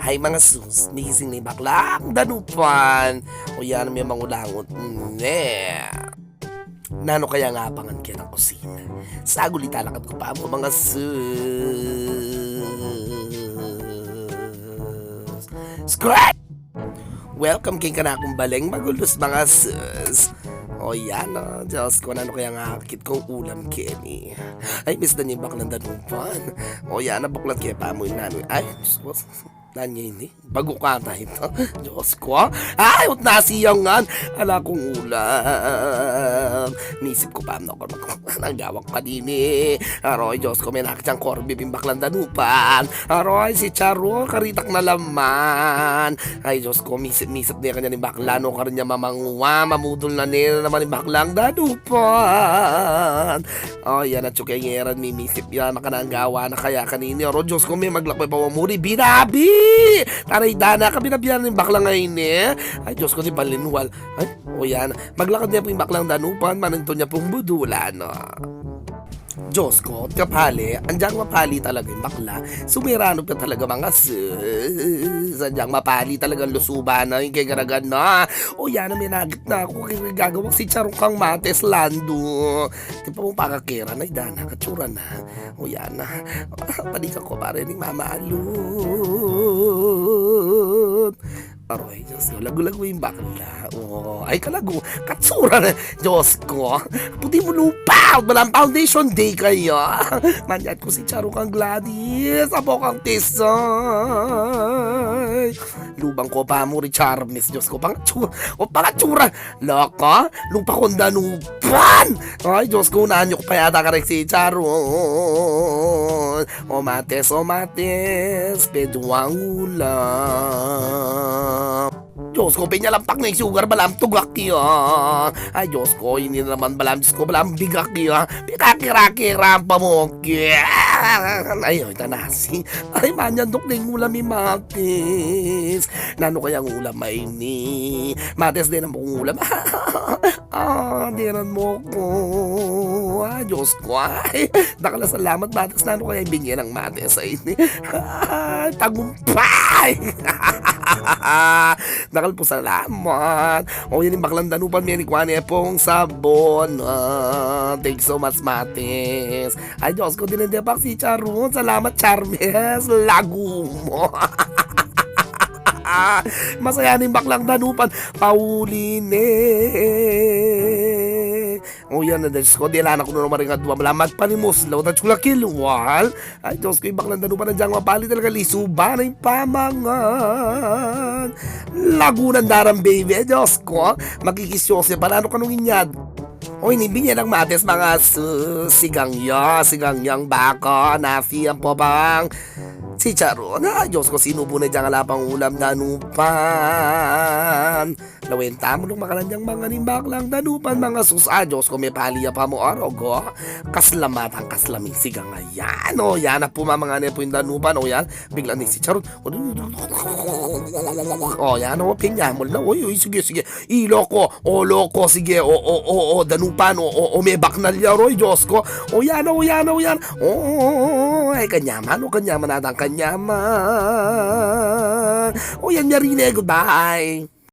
Hay mga sus, nigising ni bakla, danupan. O yan may mangulangot. Ne. Nano kaya nga pangan kaya ng kusina. Sagulita lakad ko pa mo mga sus. Scratch! Welcome king ka na akong baleng magulos mga sus. O yan Diyos ko, ano kaya nga akit kong ulam Kenny. Ay, miss na niyo yung baklang danupan. O yan, nabuklat kaya pa mo yung nanoy. Ay, sus. Nanya ini, bago ka na ito. Diyos ko, ay, ut nasiyangan. Ala kong ulam. Nisip ko pa na ako nagawak pa din eh. Aroy, Diyos ko, may nakitang korbi bimbaklang danupan. Aroy, si Charo, karitak na laman. Ay, Diyos ko, misip niya kanya ni bakla. No, ka rin niya mamanguwa, mamudol na nila naman ni baklang danupan. Oh, yan at tsukay mimisip yan. Makananggawa na kaya kanini. Aroy, Diyos ko, may maglakbay pa wamuri. Binabi! Taray dana ka, binabiyan ng baklang ngayon eh. Ay, Diyos ko, si Balinwal. Ay, o yan. Maglakad niya po yung baklang danupan. Mananto niya pong budulan. Diyos ko, kapali, andyang mapali talaga yung bakla. Sumiranog ka talaga mga sus. Andyang mapali talaga lusuba na yung kagaragan na. O yan, may nagit na ako gagawang si Charong kang mates lando. Di pa mo pakakira na, idana, katsura na. O yan na, panikan ko pa rin yung mamaalun. Aroy, Diyos ko, lagu-lagu yung bakla. Oh, ay kalago, katsura na, Diyos ko. Puti mo lupa, walang foundation day kayo. Manyat ko si Charo kang Gladys, abo kang Tisay. Lubang ko pa mo, Richarmes, Diyos ko, pangatsura. Loko, lupa kong danupan. Ay, Diyos ko, unaan nyo ko pa yata ka rin si Charo. O mates, peduang ulam. Diyos ko, pinyalampak na yung sugar, balam tugak yun. Ay, Diyos ko, hindi na naman balam, Diyos ko, balam bigak yun. Pikakira-kira pa mo. Ay, tanasi. Ay, manyandok na yung ulam ni Matis. Nano kaya ang ulam ay ni Matis din ang ulam. Dinan mo ko. Ay, Diyos ko, ay. Nakala salamat, Matis. Nano kaya yung bingyan ng Matis ay ni tagumpay. Nakal po salamat. O yan yung baklang danupan may nikwani pong sabon. Thanks so much, Matis. Ay, Diyos ko, dinendepak si Charon. Salamat, Charmes. Lago mo. Masaya ng baklang danupan. Paulin O yan na, Diyos ko, dilanan ko na naman rin at malamat panimuslaw at chula kilwal. Ay, Diyos ko, yung baklang danupan na diyang mapali talaga lisuba na yung pamangan. Lagunan darang baby, Diyos ko, makikisyosya pa, ano kanong inyad? O inibin niya ng Matis mga sigang yang baka, nafiyan po bang si Charon. Ay, Diyos ko, sinubo na diyang alapang ulam danupan. Lawenta mo nung makalandyang mga nimbaklang danupan, mga Diyos ko, may paliya pa mo arogo. Kaslamat ang kaslaming sigang ayan. O yan na pumamanga niya po yung danupan. O yan, bigla ni si Charon. O yan, o pinyamol na. Uy, sige. Iloko, o loko, sige. O danupan, o may baknalya, Roy, Diyos ko. O yan. Ay, kanyaman natang kanyaman. O yan, Marine, goodbye.